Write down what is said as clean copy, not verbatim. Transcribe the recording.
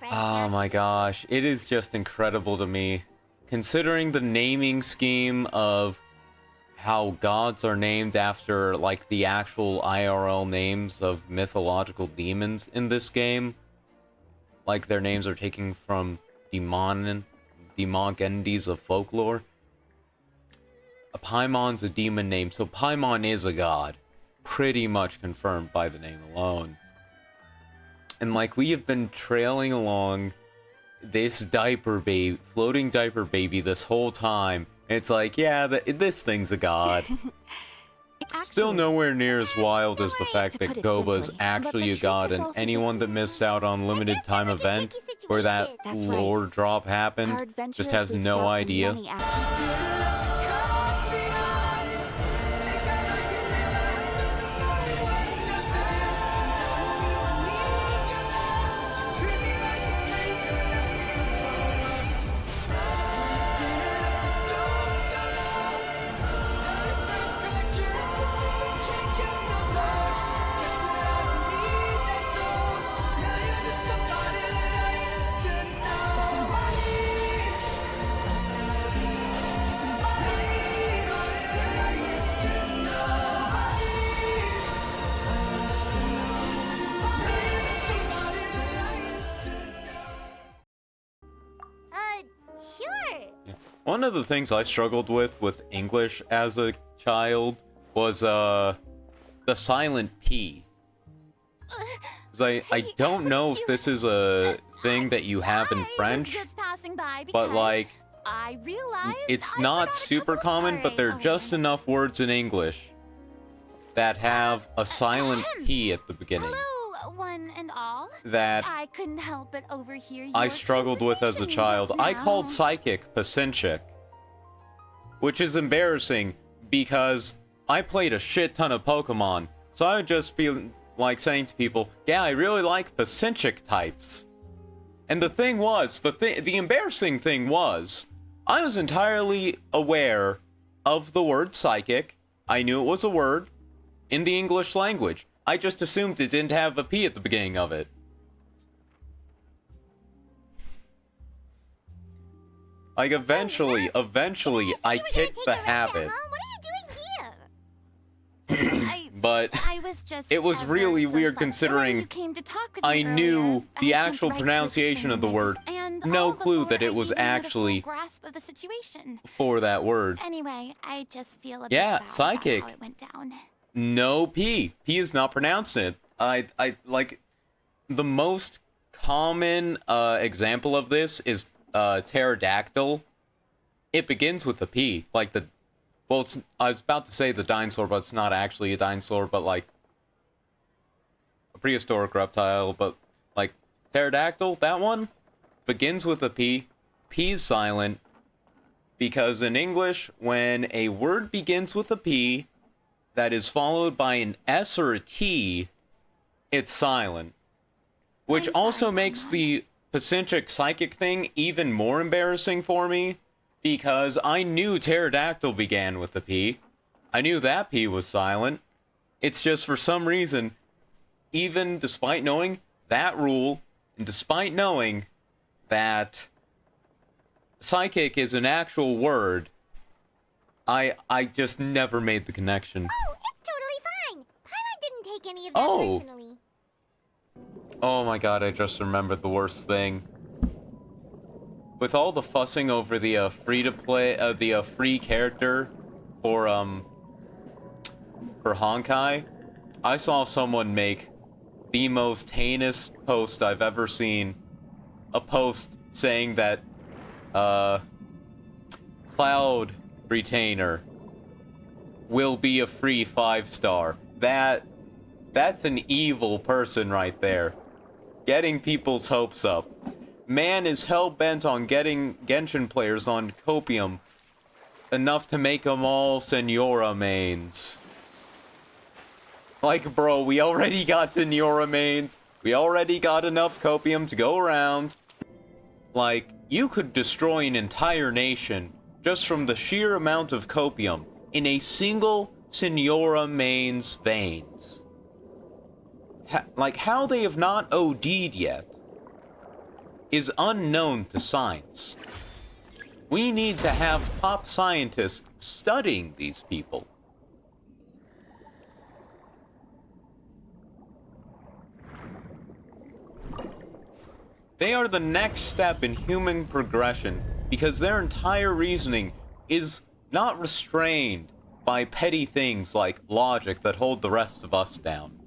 Oh my gosh, it is just incredible to me. Considering the naming scheme of how gods are named after, like, the actual IRL names of mythological demons in this game. Like, their names are taken from demogendes of folklore. A Paimon's a demon name, so Paimon is a god. Pretty much confirmed by the name alone. And, like, we have been trailing along this floating diaper baby this whole time. It's like, yeah, this thing's a god. Still nowhere near as wild as the fact that Guoba's actually a god, and anyone that missed out on limited time event where that lore drop happened just has no idea. One of the things I struggled with English as a child was the silent P. 'Cause I don't know if this is a thing that you have in French, but like, it's not super common, but there are just enough words in English that have a silent P at the beginning. One and all, that I couldn't help but overhear I struggled with as a child. I called Psychic Pasinchik, which is embarrassing because I played a shit ton of Pokemon, so I would just be like saying to people, yeah, I really like Pasinchik types. And the thing was, the embarrassing thing was, I was entirely aware of the word psychic. I knew it was a word in the English language. I just assumed it didn't have a P at the beginning of it. Like, eventually, I kicked the habit. What are you doing here? But it was really weird considering I knew the actual pronunciation of the word. No clue that it was actually for that word. Anyway, I just feel a bit yeah, bad psychic. about how it went down. No P. P is not pronounced it. I like the most common example of this is pterodactyl. It begins with a P. Like I was about to say the dinosaur, but it's not actually a dinosaur, but like a prehistoric reptile. But like pterodactyl, that one begins with a P. P is silent because in English, when a word begins with a P that is followed by an S or a T, it's silent. Which also makes the Pasinchik psychic thing even more embarrassing for me, because I knew pterodactyl began with a P. I knew that P was silent. It's just for some reason, even despite knowing that rule, and despite knowing that psychic is an actual word, I just never made the connection. Oh, it's totally fine. Paimon didn't take any of that personally. Oh my god, I just remembered the worst thing. With all the fussing over the free-to-play, the free character for Honkai, I saw someone make the most heinous post I've ever seen. A post saying that, Cloud Retainer will be a free 5-star. That's an evil person right there. Getting people's hopes up. Man is hell-bent on getting Genshin players on copium enough to make them all Senora mains. Like, bro, we already got Senora mains. We already got enough copium to go around. Like, you could destroy an entire nation just from the sheer amount of copium in a single Senora main's veins. Like, how they have not OD'd yet is unknown to science. We need to have top scientists studying these people. They are the next step in human progression because their entire reasoning is not restrained by petty things like logic that hold the rest of us down.